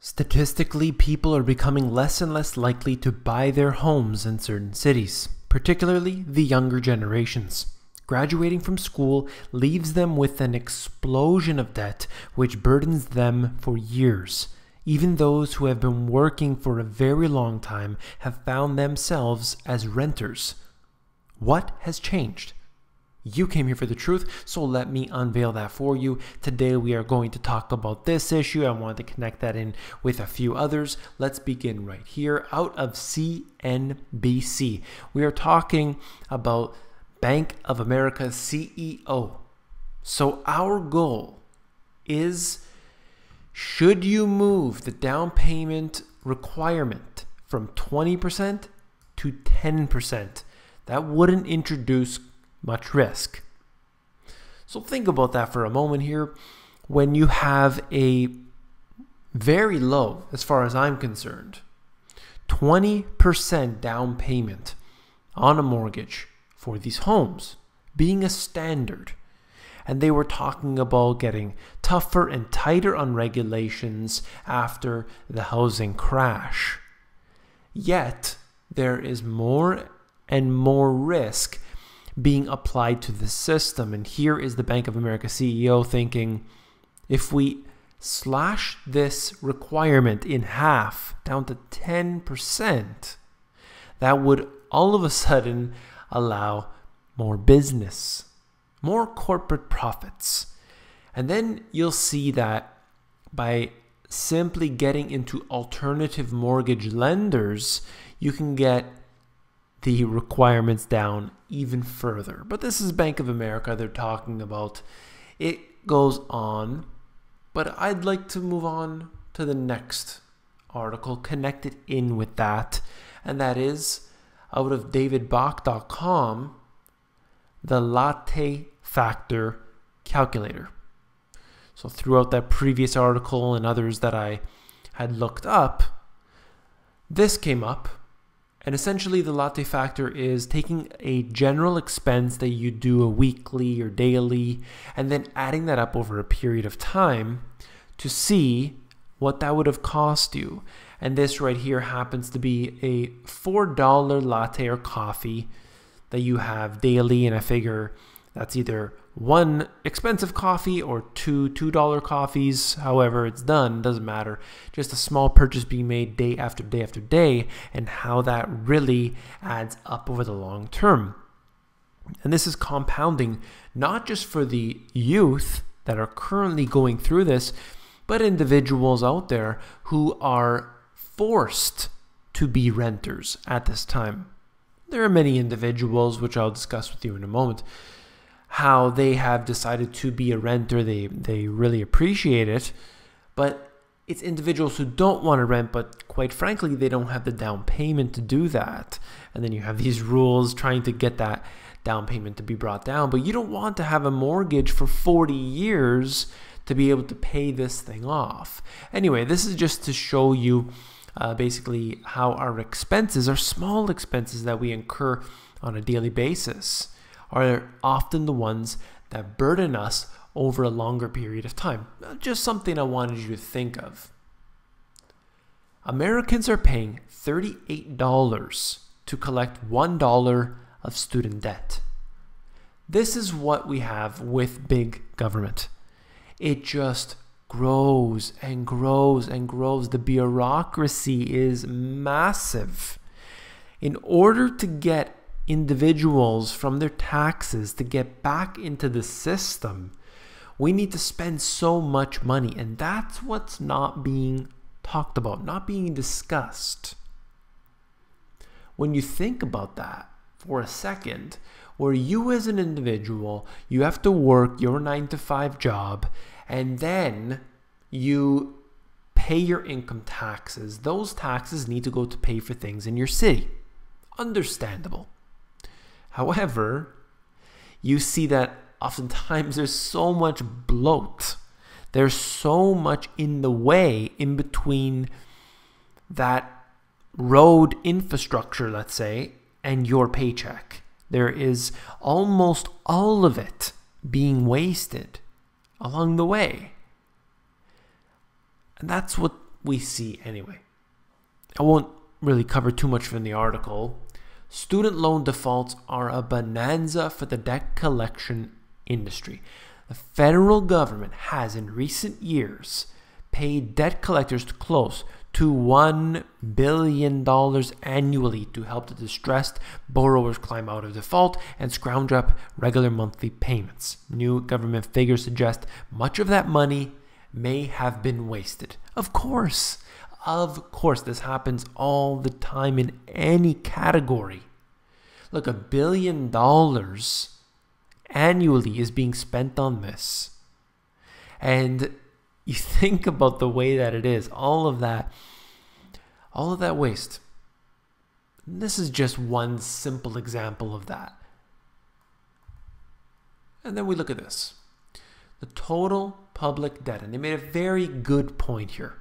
Statistically, people are becoming less and less likely to buy their homes in certain cities, particularly the younger generations. Graduating from school leaves them with an explosion of debt which burdens them for years. Even those who have been working for a very long time have found themselves as renters. What has changed? You came here for the truth, so let me unveil that for you. Today we are going to talk about this issue. I wanted to connect that in with a few others. Let's begin right here out of CNBC. We are talking about Bank of America's CEO. So our goal is, should you move the down payment requirement from 20% to 10%? That wouldn't introduce much risk. So think about that for a moment here. When you have a very low, as far as I'm concerned, 20% down payment on a mortgage for these homes being a standard, and they were talking about getting tougher and tighter on regulations after the housing crash. Yet there is more and more risk being applied to the system. And here is the Bank of America CEO thinking, if we slash this requirement in half down to 10%, that would all of a sudden allow more business, more corporate profits. And then you'll see that by simply getting into alternative mortgage lenders, you can get the requirements down even further. But this is Bank of America they're talking about. It goes on, but I'd like to move on to the next article connected in with that, and that is out of davidbach.com, the latte factor calculator. So throughout that previous article and others that I had looked up, this came up. And essentially the latte factor is taking a general expense that you do a weekly or daily and then adding that up over a period of time to see what that would have cost you. And this right here happens to be a $4 latte or coffee that you have daily, and I figure that's either one expensive coffee or two $2 coffees. However it's done, doesn't matter. Just a small purchase being made day after day after day, and how that really adds up over the long term. And this is compounding not just for the youth that are currently going through this, but individuals out there who are forced to be renters at this time. There are many individuals, which I'll discuss with you in a moment, how they have decided to be a renter. They really appreciate it, but it's individuals who don't want to rent, but quite frankly, they don't have the down payment to do that. And then you have these rules trying to get that down payment to be brought down, but you don't want to have a mortgage for 40 years to be able to pay this thing off. Anyway, this is just to show you basically how our expenses, our small expenses that we incur on a daily basis, are often the ones that burden us over a longer period of time. Just something I wanted you to think of. Americans are paying $38 to collect $1 of student debt. This is what we have with big government. It just grows and grows and grows. The bureaucracy is massive. In order to get individuals from their taxes to get back into the system, we need to spend so much money, and that's what's not being talked about, not being discussed. When you think about that for a second, where you as an individual, you have to work your 9-to-5 job, and then you pay your income taxes. Those taxes need to go to pay for things in your city. Understandable. However, you see that oftentimes there's so much bloat. There's so much in the way in between that road infrastructure, let's say, and your paycheck. There is almost all of it being wasted along the way. And that's what we see anyway. I won't really cover too much from the article. Student loan defaults are a bonanza for the debt collection industry. The federal government has in recent years paid debt collectors close to $1 billion annually to help the distressed borrowers climb out of default and scrounge up regular monthly payments. New government figures suggest much of that money may have been wasted. Of course, this happens all the time in any category. Look, $1 billion annually is being spent on this. And you think about the way that it is, all of that waste. This is just one simple example of that. And then we look at this. The total public debt, and they made a very good point here.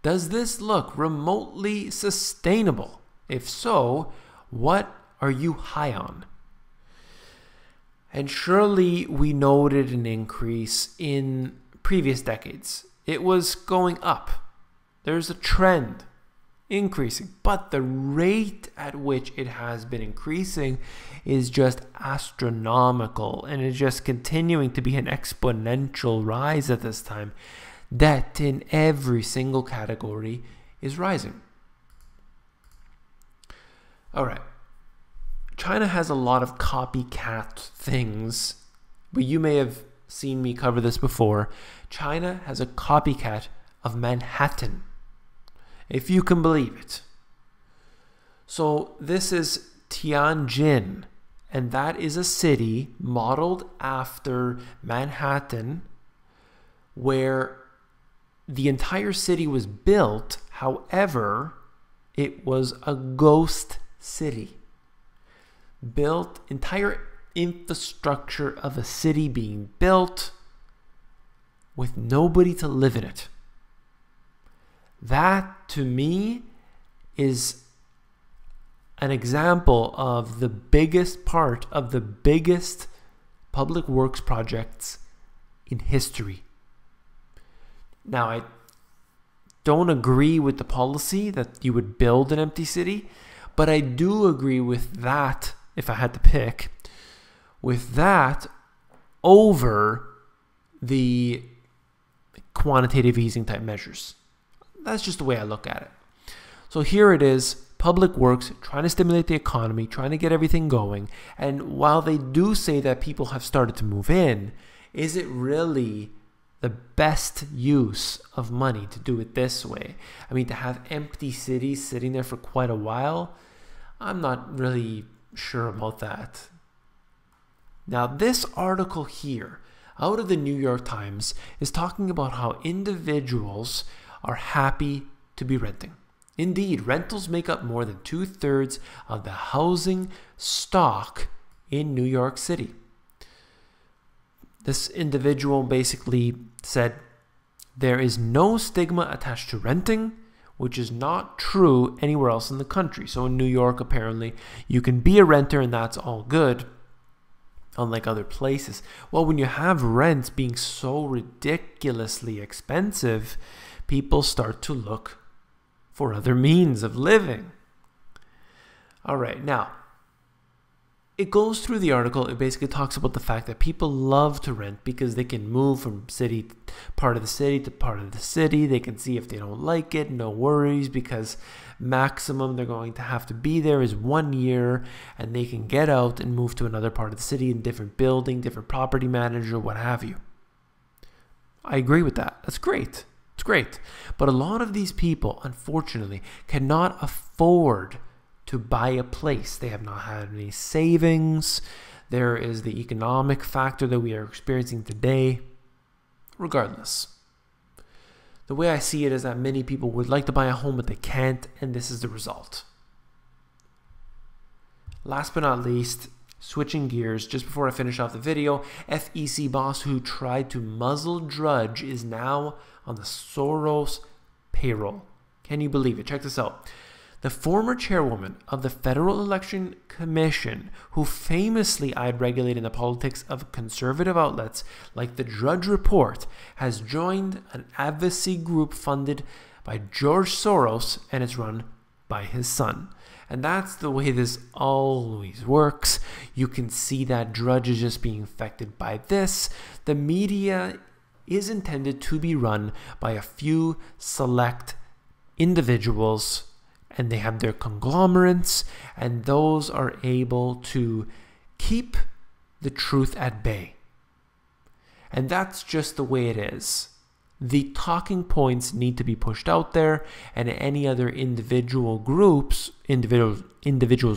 Does this look remotely sustainable? If so, what are you high on? And surely we noted an increase in previous decades. It was going up. There's a trend increasing, but the rate at which it has been increasing is just astronomical, and it's just continuing to be an exponential rise at this time. Debt in every single category is rising. All right. China has a lot of copycat things, but you may have seen me cover this before. China has a copycat of Manhattan, if you can believe it. So this is Tianjin, and that is a city modeled after Manhattan, where the entire city was built. However, it was a ghost city. Built, entire infrastructure of a city being built with nobody to live in it. That, to me, is an example of the biggest part of the biggest public works projects in history. Now, I don't agree with the policy that you would build an empty city, but I do agree with that, if I had to pick, with that over the quantitative easing type measures. That's just the way I look at it. So here it is, public works trying to stimulate the economy, trying to get everything going. And while they do say that people have started to move in, is it really the best use of money to do it this way? I mean, to have empty cities sitting there for quite a while, I'm not really sure about that. Now, this article here, out of the New York Times, is talking about how individuals are happy to be renting. Indeed, rentals make up more than 2/3 of the housing stock in New York City. This individual basically said, there is no stigma attached to renting, which is not true anywhere else in the country. So in New York, apparently, you can be a renter and that's all good, unlike other places. Well, when you have rents being so ridiculously expensive, people start to look for other means of living. All right, now, it goes through the article. It basically talks about the fact that people love to rent because they can move from part of the city to part of the city. They can see if they don't like it, no worries, because maximum they're going to have to be there is 1 year, and they can get out and move to another part of the city in different building, different property manager, what have you. I agree with that. That's great. It's great. But a lot of these people, unfortunately, cannot afford to buy a place. They have not had any savings. There is the economic factor that we are experiencing today. Regardless, the way I see it is that many people would like to buy a home, but they can't, and this is the result. Last but not least, switching gears, just before I finish off the video, FEC boss who tried to muzzle Drudge is now on the Soros payroll. Can you believe it? Check this out. The former chairwoman of the Federal Election Commission, who famously eyed regulating the politics of conservative outlets like the Drudge Report, has joined an advocacy group funded by George Soros, and it's run by his son. And that's the way this always works. You can see that Drudge is just being affected by this. The media is intended to be run by a few select individuals, and they have their conglomerates, and those are able to keep the truth at bay. And that's just the way it is. The talking points need to be pushed out there, and any other individuals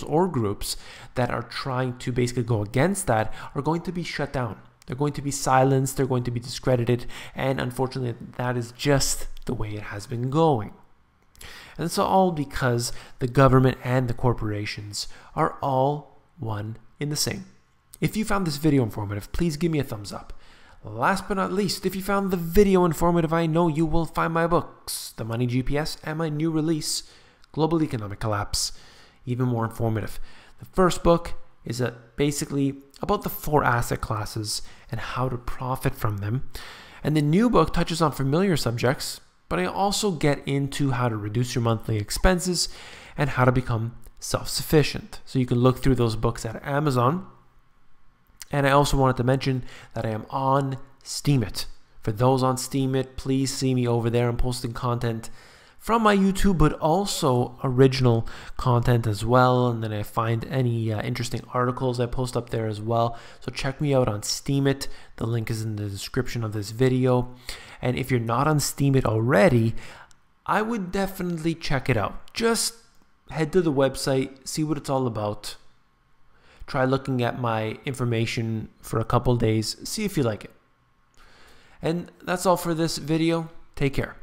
or groups that are trying to basically go against that are going to be shut down. They're going to be silenced, they're going to be discredited, and unfortunately that is just the way it has been going. And it's all because the government and the corporations are all one in the same. If you found this video informative, please give me a thumbs up. Last but not least, if you found the video informative, I know you will find my books, The Money GPS and my new release, Global Economic Collapse, even more informative. The first book is basically about the 4 asset classes and how to profit from them. And the new book touches on familiar subjects, but I also get into how to reduce your monthly expenses and how to become self-sufficient. So you can look through those books at Amazon. And I also wanted to mention that I am on Steemit. For those on Steemit, please see me over there. I'm posting content from my YouTube, but also original content as well. And then I find any interesting articles I post up there as well. So check me out on Steemit. The link is in the description of this video. And if you're not on Steemit already, I would definitely check it out. Just head to the website, see what it's all about. Try looking at my information for a couple days, see if you like it. And that's all for this video. Take care.